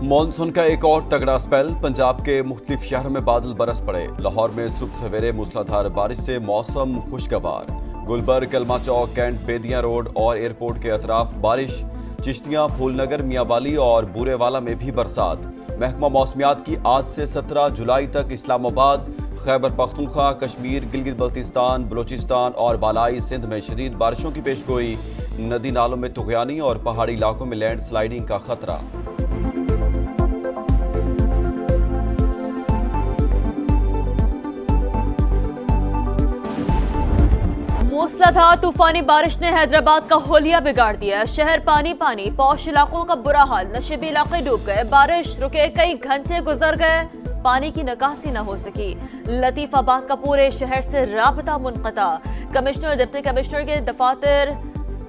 Monsoon का एक और तगड़ा स्पेल। पंजाब के मुख्तलिफ शहरों में बादल बरस पड़े। लाहौर में सुबह सवेरे मूसलाधार बारिश से मौसम खुशगवार। गुलबर्ग, कलमा चौक, कैंट, बेदिया रोड और एयरपोर्ट के अतराफ बारिश। चिश्तियां, फूलनगर, मियांवाली और बूरेवाला में भी बरसात। महकमा मौसमियात की आज से 17 जुलाई तक इस्लामाबाद, खैबर पख्तूनख्वा, कश्मीर, गिलगित बल्तिस्तान, बलोचिस्तान और बालाई सिंध में शदीद बारिशों की पेशगोई। नदी नालों में तुगयानी और पहाड़ी इलाकों में लैंड स्लाइडिंग का खतरा। मूसलाधार तूफानी बारिश ने हैदराबाद का होलिया बिगाड़ दिया। शहर पानी पानी, पौश इलाकों का बुरा हाल, नशेबी इलाके डूब गए। बारिश रुके कई घंटे गुजर गए, पानी की निकासी न हो सकी। लतीफाबाद का पूरे शहर से राबता मुनक़ता। कमिश्नर, डिप्टी कमिश्नर के दफातर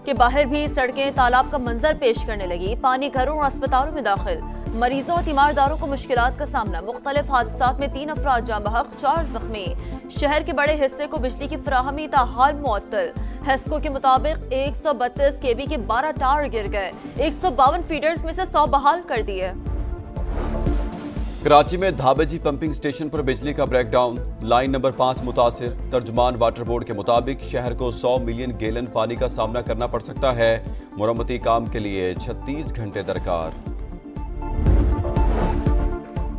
के बाहर भी सड़कें तालाब का मंजर पेश करने लगी। पानी घरों और अस्पतालों में दाखिल। मरीजों और तीमारदारों को मुश्किलात का सामना। मुख्तलिफ हादसात में 3 अफराद जाँ बहक, 4 जख्मी। शहर के बड़े हिस्से को बिजली की फराहमी ताहाल मुअत्तल। हेस्को के मुताबिक 132 केवी के 12 टावर गिर गए। 152 फीडर्स में से 100 बहाल कर दिए। कराची में धाबेजी पंपिंग स्टेशन पर बिजली का ब्रेकडाउन। लाइन नंबर 5 मुतासिर। तर्जुमान वाटर बोर्ड के मुताबिक शहर को 100 मिलियन गैलन पानी का सामना करना पड़ सकता है। मुरम्मती काम के लिए 36 घंटे दरकार।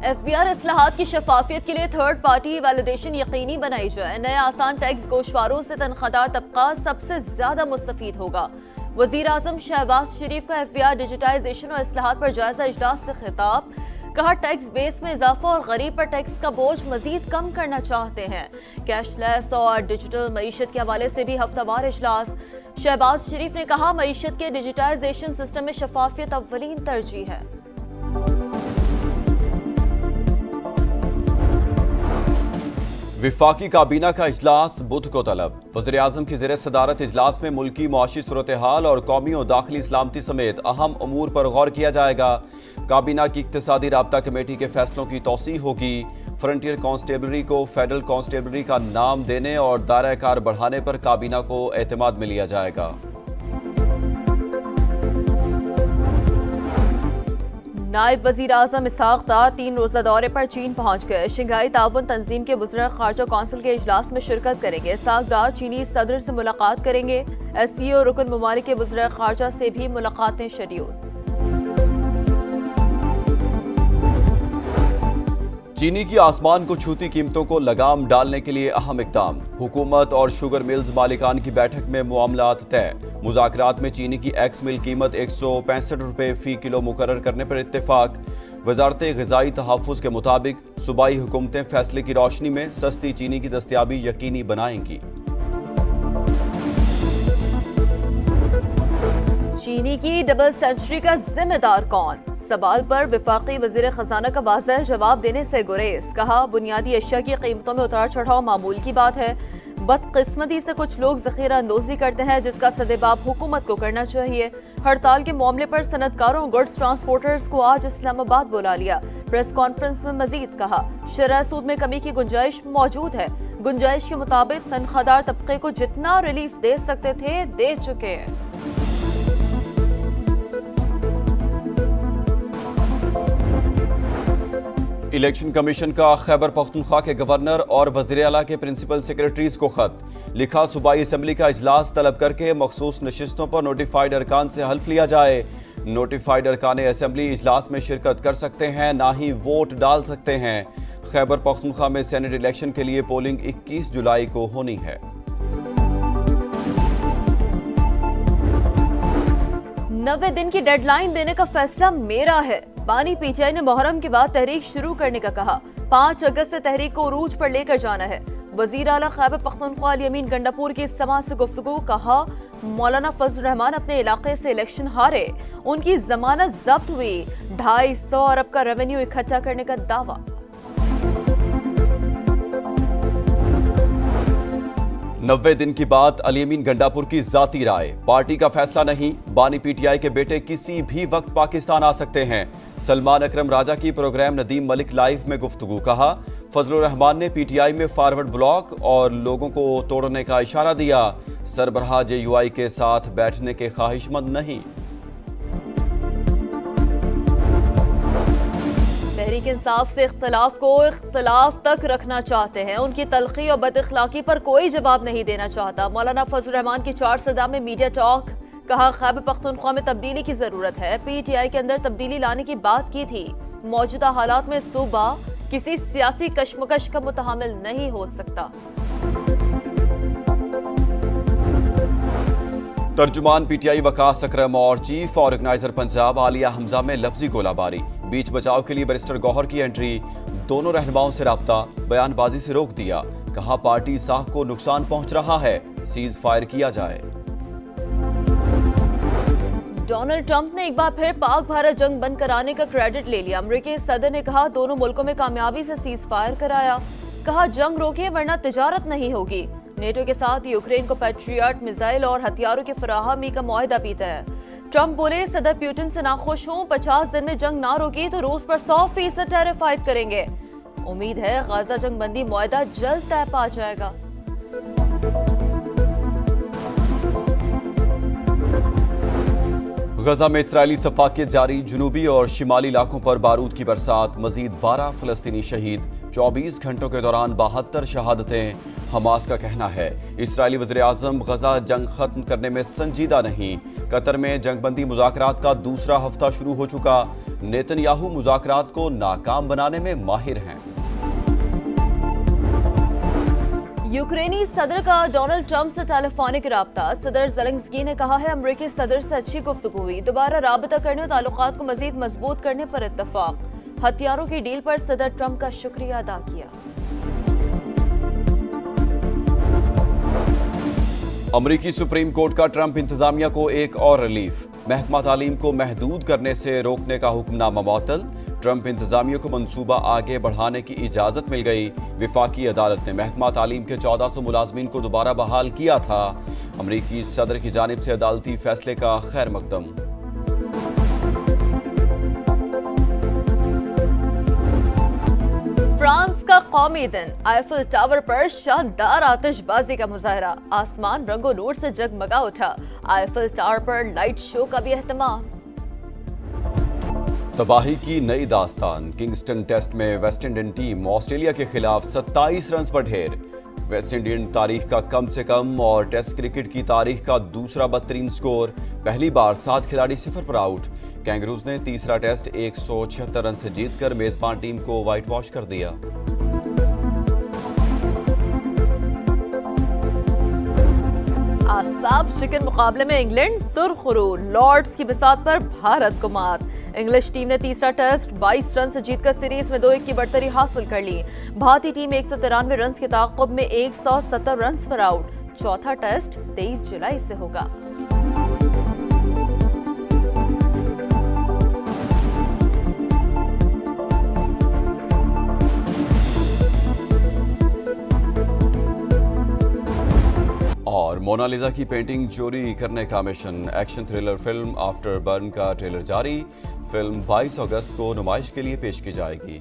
FBR इस्लाहात की शफाफियत के लिए थर्ड पार्टी वैलिडेशन यकीनी बनाई जाए। नए आसान टैक्स गोशवारों से तनख्वाहदार तबका सबसे ज्यादा मुस्तफीद होगा। वजीर आजम शहबाज शरीफ का FBR डिजिटाइजेशन और इस्लाहात पर जायजा इजलास से खिताब। कहा, टैक्स बेस में इजाफा और गरीब पर टैक्स का बोझ मजीद कम करना चाहते हैं। कैशलेस और डिजिटल मईशत के हवाले से भी हफ्तावार इजलास। शहबाज शरीफ ने कहा, मईशत के डिजिटाइजेशन सिस्टम में शफाफियत अव्वलीन तरजीह है। विफाकी काबीना का इजलास बुध को तलब। वज़ीर आज़म की ज़ेर सदारत इजलास में मुल्की मुआशी सूरत हाल और कौमी और दाखिली सलामती समेत अहम अमूर पर गौर किया जाएगा। काबीना की इक्तिसादी राब्ता कमेटी के फैसलों की तौसीह होगी। फ्रंटियर कांस्टेबलरी को फेडरल कांस्टेबलरी का नाम देने और दायरा कार बढ़ाने पर काबीना को एतमाद में लिया जाएगा। नायब वजीर आजम इसहाक दार 3 रोजा दौरे पर चीन पहुंच गए। शंघाई ताउन तंजीम के वज़ीर ख़ारजा कौंसिल के इजलास में शिरकत करेंगे। इसहाक दार चीनी सदर से मुलाकात करेंगे। SCO रुकन ममालिक के वज़ीर ख़ारजा से भी मुलाकातें शरीक। चीनी की आसमान को छूती कीमतों को लगाम डालने के लिए अहम इक़दाम। हुकूमत और शुगर मिल्स मालिकान की बैठक में मामलात तय। मुज़ाकरात में चीनी की एक्स मिल कीमत 165 रुपये फी किलो मुकर्रर करने पर इत्तेफाक। वजारत ग़िज़ाई तहफ़्फ़ुज़ के मुताबिक सूबाई हुकूमतें फैसले की रोशनी में सस्ती चीनी की दस्तयाबी यकीनी बनाएंगी। चीनी की डबल सेंचुरी का जिम्मेदार कौन? सवाल पर विफाकी वजीर खजाना का वाज़ेह जवाब देने से गुरेज। कहा, बुनियादी अशिया की कीमतों में उतार चढ़ाव मामूल की बात है। बदकिस्मती से कुछ लोग ज़ख़ीरा अंदोज़ी करते हैं, जिसका सदेबाब हुकूमत को करना चाहिए। हड़ताल के मामले पर सनतकारों गुड्स ट्रांसपोर्टर्स को आज इस्लामाबाद बुला लिया। प्रेस कॉन्फ्रेंस में मजीद कहा, शरह सूद में कमी की गुंजाइश मौजूद है। गुंजाइश के मुताबिक तनख्वाहदार तबके को जितना रिलीफ दे सकते थे दे चुके हैं। इलेक्शन कमीशन का खैबर पख्तूनख्वा के गवर्नर और वज़ीर आला के प्रिंसिपल सेक्रेटरीज को खत लिखा। सूबाई असम्बली का इजलास तलब करके मखसूस नशिस्तों पर नोटिफाइड अरकान से हल्फ लिया जाए। नोटिफाइड अरकान असम्बली इजलास में शिरकत कर सकते हैं, ना ही वोट डाल सकते हैं। खैबर पख्तूनख्वा में सेनेट इलेक्शन के लिए पोलिंग 21 जुलाई को होनी है। 90 दिन की डेडलाइन देने का फैसला मेरा है। बानी PTI ने मुहर्रम के बाद तहरीक शुरू करने का कहा। 5 अगस्त से तहरीक को उरूज पर लेकर जाना है। वजीर आला खैबर पख्तूनख्वा अल-यमीन गंडापुर की इज्तिमा से गुफ्तगू। कहा, मौलाना फजल रहमान अपने इलाके से इलेक्शन हारे, उनकी जमानत जब्त हुई। 250 अरब का रेवेन्यू इकट्ठा करने का दावा। नब्बे दिन की बात अल-यमीन गंडापुर की जाती राय। पार्टी का फैसला नहीं, बानी PTI के बेटे किसी भी वक्त पाकिस्तान आ सकते हैं। सलमान अकरम राजा की प्रोग्राम नदीम मलिक लाइव में गुफ्तगू। कहा, फजल रहमान ने PTI में फॉरवर्ड ब्लॉक और लोगों को तोड़ने का इशारा दिया। सरबराह JUI के साथ बैठने के ख्वाहिशमंद नहीं। तहरीक इंसाफ से इख्तलाफ को इख्तलाफ तक रखना चाहते हैं। उनकी तलखी और बदअखलाकी पर कोई जवाब नहीं देना चाहता। मौलाना फजल रहमान की 4 सदा में मीडिया टॉक, कहा खैबर पख्तूनख्वा में तब्दीली की जरूरत है। PTI के अंदर तब्दीली लाने की बात की थी। मौजूदा हालात में सूबा किसी सियासी कशमकश का मुतहम्मिल नहीं हो सकता। तर्जुमान PTI वकास अकरम और चीफ ऑर्गेनाइजर पंजाब आलिया हमजा में लफ्जी गोलाबारी। बीच बचाव के लिए बैरिस्टर गौहर की एंट्री। दोनों रहनुमाओं से राब्ता, बयानबाजी से रोक दिया। कहा पार्टी साख को नुकसान पहुंच रहा है, सीज फायर किया जाए। डोनाल्ड ट्रंप ने एक बार फिर पाक भारत जंग बंद कराने का क्रेडिट ले लिया। अमेरिकी सदर ने कहा दोनों मुल्कों में कामयाबी से सीज फायर कराया। कहा जंग रोकिए वरना तिजारत नहीं होगी। नेटो के साथ यूक्रेन को पैट्रियट मिसाइल और हथियारों की फराहमी का मुआहदा भी तय। ट्रंप बोले सदर पुतिन से नाखुश हूं, 50 दिन में जंग ना रोकी तो रूस पर 100% टैरिफ आयद करेंगे। उम्मीद है गाजा जंग बंदी मुआहदा जल्द तय पा जाएगा। गजा में इसराइली सफाकियत जारी। जुनूबी और शिमाली इलाकों पर बारूद की बरसात। मजीद 12 फलस्तीनी शहीद। 24 घंटों के दौरान 72 शहादतें। हमास का कहना है इसराइली वज़ीर आज़म गजा जंग खत्म करने में संजीदा नहीं। कतर में जंगबंदी मुज़ाकरात का दूसरा हफ्ता शुरू हो चुका। नेतन्याहू मुज़ाकरात को नाकाम बनाने में माहिर हैं। यूक्रेनी सदर का डोनाल्ड ट्रंप से टेलीफोनिक राब्ता। सदर ज़ेलेंस्की ने कहा है अमेरिकी सदर से अच्छी गुफ्तगू हुई। दोबारा राबता करने और ताल्लुकात को मजीद मजबूत करने पर इत्तफाक। हथियारों की डील पर सदर ट्रंप का शुक्रिया अदा किया। अमेरिकी सुप्रीम कोर्ट का ट्रंप इंतजामिया को एक और रिलीफ। महकमा तालीम को महदूद करने से रोकने का हुक्मनामा मुअत्तल। ट्रंप इंतजामिया को मंसूबा आगे बढ़ाने की इजाजत मिल गई। विफाकी अदालत ने महकमा तालीम के 1400 मुलाजमीन को दोबारा बहाल किया था। अमेरिकी सदर की जानिब से अदालती फैसले का खैर मकदम। फ्रांस का कौमी दिन। आईफिल टावर पर शानदार आतिशबाजी का मुजाहरा। आसमान रंगों नूर से जगमगा उठा। आईफिल टावर पर लाइट शो का भी एहतमाम। तबाही की नई दास्तान। किंगस्टन टेस्ट में वेस्ट इंडियन टीम ऑस्ट्रेलिया के खिलाफ 27 रन पर ढेर। वेस्ट इंडियन तारीख का कम से कम और टेस्ट क्रिकेट की तारीख का दूसरा बदतरीन स्कोर। पहली बार 7 खिलाड़ी 0 पर आउट। कैंगरूज ने तीसरा टेस्ट 176 रन से जीतकर मेजबान टीम को व्हाइट वॉश कर दिया। आसाब चिकन मुकाबले में इंग्लैंड सुरखरू। लॉर्ड्स की बिसात पर भारत को मात। इंग्लिश टीम ने तीसरा टेस्ट 22 रन से जीतकर सीरीज में 2-1 की बढ़तरी हासिल कर ली। भारतीय टीम 193 रन के ताक़ुब में 170 रन पर आउट। चौथा टेस्ट 23 जुलाई से होगा। और मोनालिसा की पेंटिंग चोरी करने का mission. Action thriller film after burn का ट्रेलर जारी। फिल्म 22 अगस्त को नुमाइश के लिए पेश की जाएगी।